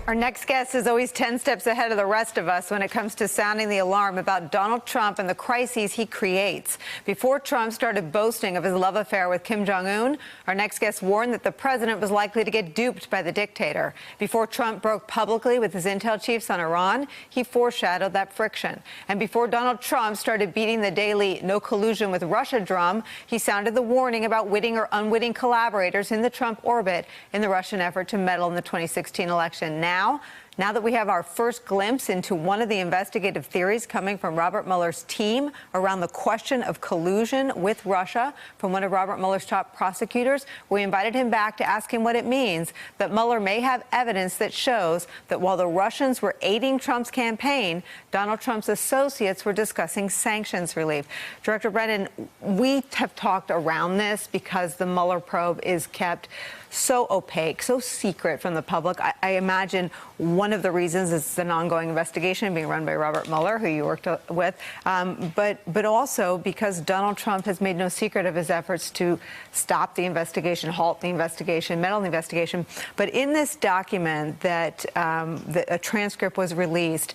Our next guest is always 10 steps ahead of the rest of us when it comes to sounding the alarm about Donald Trump and the crises he creates. Before Trump started boasting of his love affair with Kim Jong-un, our next guest warned that the president was likely to get duped by the dictator. Before Trump broke publicly with his intel chiefs on Iran, he foreshadowed that friction. And before Donald Trump started beating the daily no collusion with Russia drum, he sounded the warning about witting or unwitting collaborators in the Trump orbit in the Russian effort to meddle in the 2016 election. Now that we have our first glimpse into one of the investigative theories coming from Robert Mueller's team around the question of collusion with Russia from one of Robert Mueller's top prosecutors, we invited him back to ask him what it means that Mueller may have evidence that shows that while the Russians were aiding Trump's campaign, Donald Trump's associates were discussing sanctions relief. Director Brennan, we have talked around this because the Mueller probe is kept so opaque, so secret from the public. I imagine one of the reasons is an ongoing investigation being run by Robert Mueller, who you worked with, but also because Donald Trump has made no secret of his efforts to stop the investigation, halt the investigation, meddle in the investigation. But in this document that a transcript was released,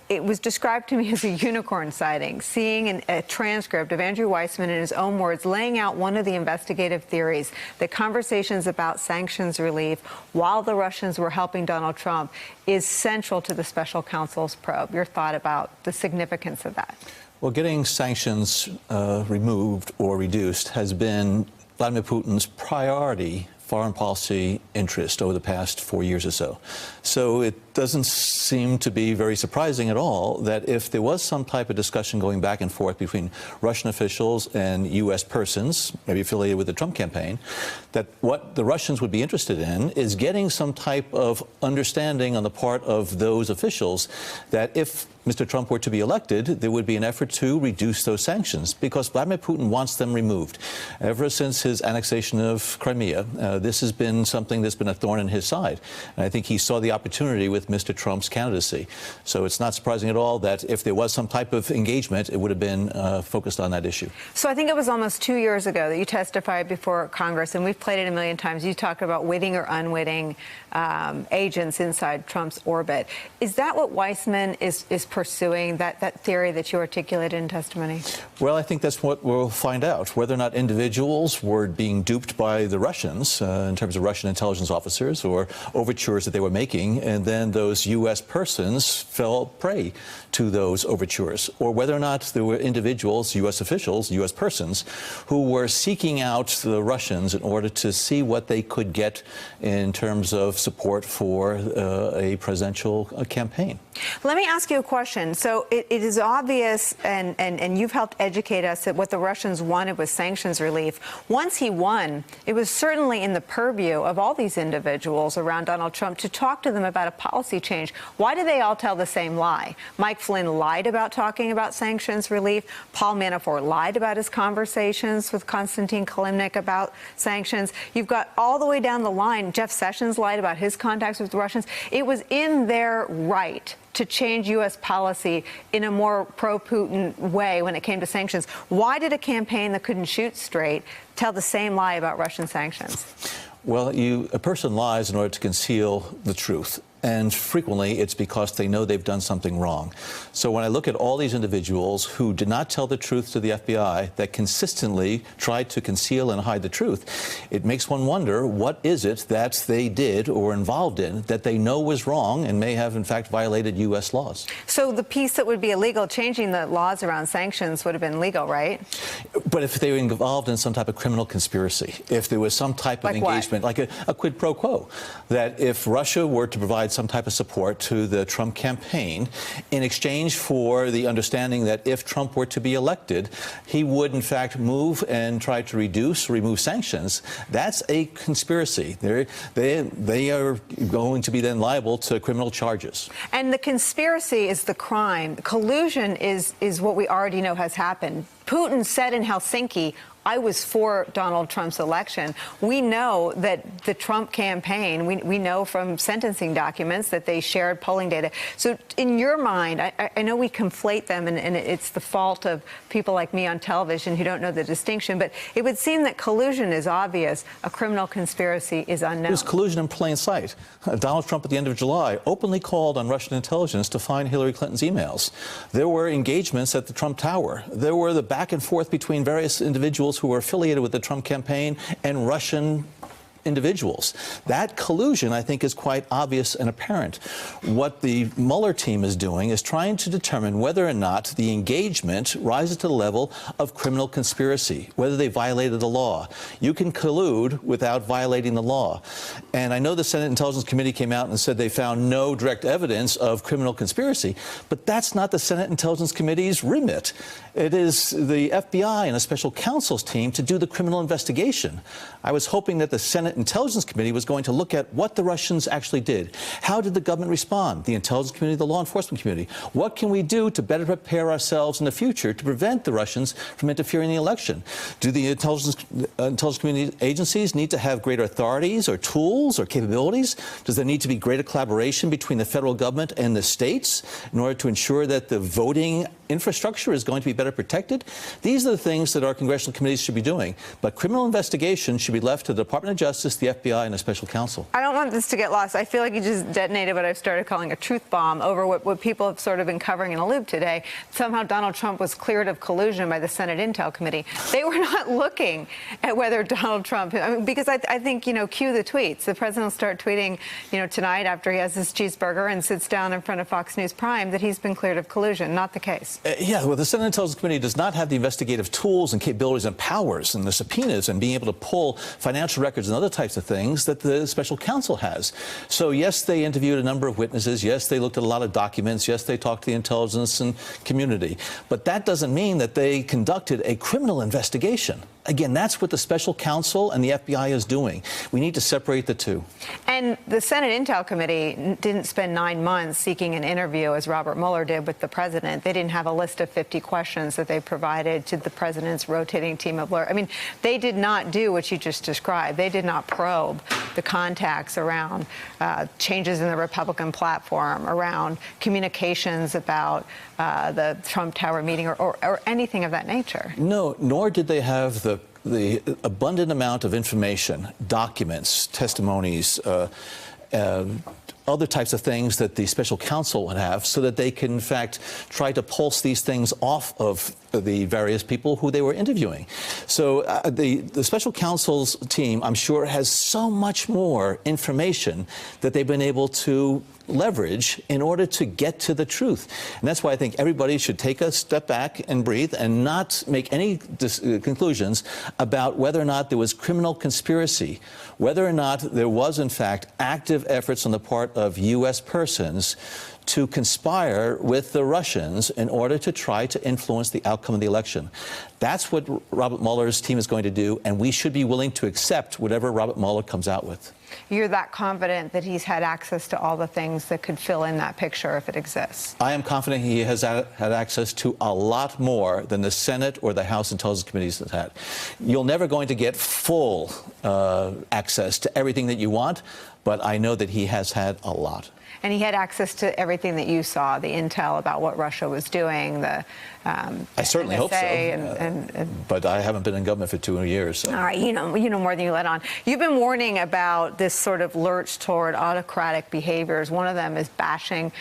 it was described to me as a unicorn sighting, seeing a transcript of Andrew Weissmann in his own words laying out one of the investigative theories, that conversations about sanctions relief while the Russians were helping Donald Trump is central to the special counsel's probe. Your thought about the significance of that? Well, getting sanctions removed or reduced has been Vladimir Putin's priority foreign policy interest over the past 4 years or so. So it doesn't seem to be very surprising at all that if there was some type of discussion going back and forth between Russian officials and U.S. persons, maybe affiliated with the Trump campaign, that what the Russians would be interested in is getting some type of understanding on the part of those officials that if Mr. Trump were to be elected, there would be an effort to reduce those sanctions because Vladimir Putin wants them removed. Ever since his annexation of Crimea, this has been something that's been a thorn in his side. And I think he saw the opportunity with Mr. Trump's candidacy. So it's not surprising at all that if there was some type of engagement, it would have been focused on that issue. So I think it was almost 2 years ago that you testified before Congress, and we've played it a million times. You talked about witting or unwitting agents inside Trump's orbit. Is that what Weissmann is pursuing, that theory that you articulated in testimony? Well, I think that's what we'll find out, whether or not individuals were being duped by the Russians in terms of Russian intelligence officers or overtures that they were making, and then those U.S. persons fell prey to those overtures, or whether or not there were individuals, U.S. officials, U.S. persons, who were seeking out the Russians in order to see what they could get in terms of support for a presidential campaign. Let me ask you a question. So it is obvious, and you've helped educate us, that what the Russians wanted was sanctions relief. Once he won, it was certainly in the purview of all these individuals around Donald Trump to talk to them about a policy change. Why do they all tell the same lie? Mike Flynn lied about talking about sanctions relief. Paul Manafort lied about his conversations with Konstantin Kilimnik about sanctions. You've got all the way down the line, Jeff Sessions lied about his contacts with the Russians. It was in their right to change U.S. policy in a more pro-Putin way when it came to sanctions. Why did a campaign that couldn't shoot straight tell the same lie about Russian sanctions? Well, a person lies in order to conceal the truth. And frequently, it's because they know they've done something wrong. So when I look at all these individuals who did not tell the truth to the FBI, that consistently tried to conceal and hide the truth, it makes one wonder, what is it that they did or were involved in that they know was wrong and may have, in fact, violated U.S. laws? So the piece that would be illegal, changing the laws around sanctions, would have been legal, right? But if they were involved in some type of criminal conspiracy, if there was some type of engagement, like a quid pro quo, that if Russia were to provide some type of support to the Trump campaign in exchange for the understanding that if Trump were to be elected, he would, in fact, move and try to remove sanctions, that's a conspiracy. They are going to be then liable to criminal charges. And the conspiracy is the crime. Collusion is what we already know has happened. Putin said in Helsinki, I was for Donald Trump's election. We know that the Trump campaign, we know from sentencing documents that they shared polling data. So in your mind, I know we conflate them, and it's the fault of people like me on television who don't know the distinction, but it would seem that collusion is obvious. A criminal conspiracy is unknown. There's collusion in plain sight. Donald Trump at the end of July openly called on Russian intelligence to find Hillary Clinton's emails. There were engagements at the Trump Tower. There were the back and forth between various individuals who were affiliated with the Trump campaign and Russian individuals. That collusion, I think, is quite obvious and apparent. What the Mueller team is doing is trying to determine whether or not the engagement rises to the level of criminal conspiracy, whether they violated the law. You can collude without violating the law. And I know the Senate Intelligence Committee came out and said they found no direct evidence of criminal conspiracy, but that's not the Senate Intelligence Committee's remit. It is the FBI and a special counsel's team to do the criminal investigation. I was hoping that the Senate Intelligence Committee was going to look at what the Russians actually did. How did the government respond? The Intelligence Committee, the Law Enforcement Committee. What can we do to better prepare ourselves in the future to prevent the Russians from interfering in the election? Do the Intelligence Community agencies need to have greater authorities or tools or capabilities? Does there need to be greater collaboration between the federal government and the states in order to ensure that the voting infrastructure is going to be better protected? These are the things that our congressional committees should be doing. But criminal investigation should be left to the Department of Justice, the FBI, and a special counsel. I don't want this to get lost. I feel like you just detonated what I've started calling a truth bomb over what people have sort of been covering in a loop today. Somehow Donald Trump was cleared of collusion by the Senate Intel Committee. They were not looking at whether Donald Trump, because I think, cue the tweets. The president will start tweeting, tonight after he has his cheeseburger and sits down in front of Fox News Prime that he's been cleared of collusion. Not the case. Yeah, well, the Senate Intelligence Committee does not have the investigative tools and capabilities and powers and the subpoenas and being able to pull financial records and other types of things that the special counsel has. So, yes, they interviewed a number of witnesses. Yes, they looked at a lot of documents. Yes, they talked to the intelligence and community. But that doesn't mean that they conducted a criminal investigation. Again, that's what the special counsel and the FBI is doing. We need to separate the two. And the Senate Intel Committee didn't spend 9 months seeking an interview, as Robert Mueller did with the president. They didn't have a list of 50 questions that they provided to the president's rotating team of lawyers. They did not do what you just described. They did not probe the contacts around changes in the Republican platform, around communications about the Trump Tower meeting or anything of that nature. No, nor did they have the abundant amount of information, documents, testimonies, other types of things that the special counsel would have so that they can, in fact, try to pulse these things off of the various people who they were interviewing. So the special counsel's team, I'm sure, has so much more information that they've been able to leverage in order to get to the truth. And that's why I think everybody should take a step back and breathe and not make any conclusions about whether or not there was criminal conspiracy, whether or not there was, in fact, active efforts on the part of U.S. persons to conspire with the Russians in order to try to influence the outcome of the election. That's what Robert Mueller's team is going to do, and we should be willing to accept whatever Robert Mueller comes out with. You're that confident that he's had access to all the things that could fill in that picture if it exists? I am confident he has had access to a lot more than the Senate or the House Intelligence Committees have had. You're never going to get full access to everything that you want, but I know that he has had a lot. And he had access to everything that you saw, the intel about what Russia was doing, the I certainly NSA hope so. And but I haven't been in government for 2 years. So. All right, you know more than you let on. You've been warning about this sort of lurch toward autocratic behaviors. One of them is bashing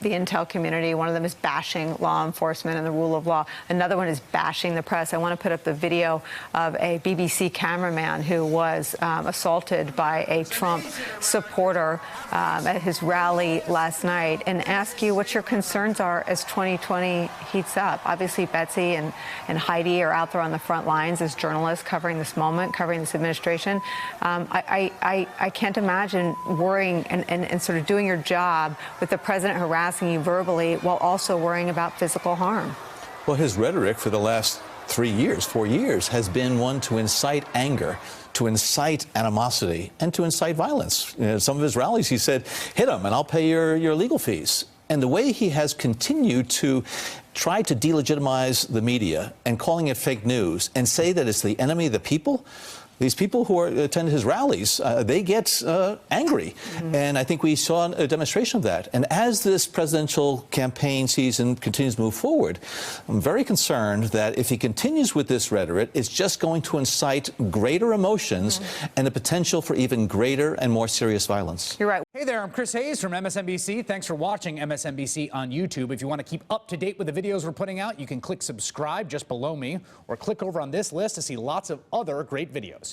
the intel community. One of them is bashing law enforcement and the rule of law. Another one is bashing the press. I want to put up the video of a BBC cameraman who was assaulted by a Trump supporter at his rally last night and ask you what your concerns are as 2020 heats up. Obviously, Betsy and Heidi are out there on the front lines as journalists covering this moment, covering this administration. I can't imagine worrying and sort of doing your job with the president harassing you verbally while also worrying about physical harm. Well, his rhetoric for the last 4 years, has been one to incite anger, to incite animosity, and to incite violence. Some of his rallies, he said, hit him and I'll pay your legal fees. And the way he has continued to try to delegitimize the media and calling it fake news and say that it's the enemy of the people, these people who attend his rallies, they get angry. And I think we saw a demonstration of that. And as this presidential campaign season continues to move forward, I'm very concerned that if he continues with this rhetoric, it's just going to incite greater emotions and the potential for even greater and more serious violence. You're right. Hey there, I'm Chris Hayes from MSNBC. Thanks for watching MSNBC on YouTube. If you want to keep up to date with the videos we're putting out, you can click subscribe just below me or click over on this list to see lots of other great videos.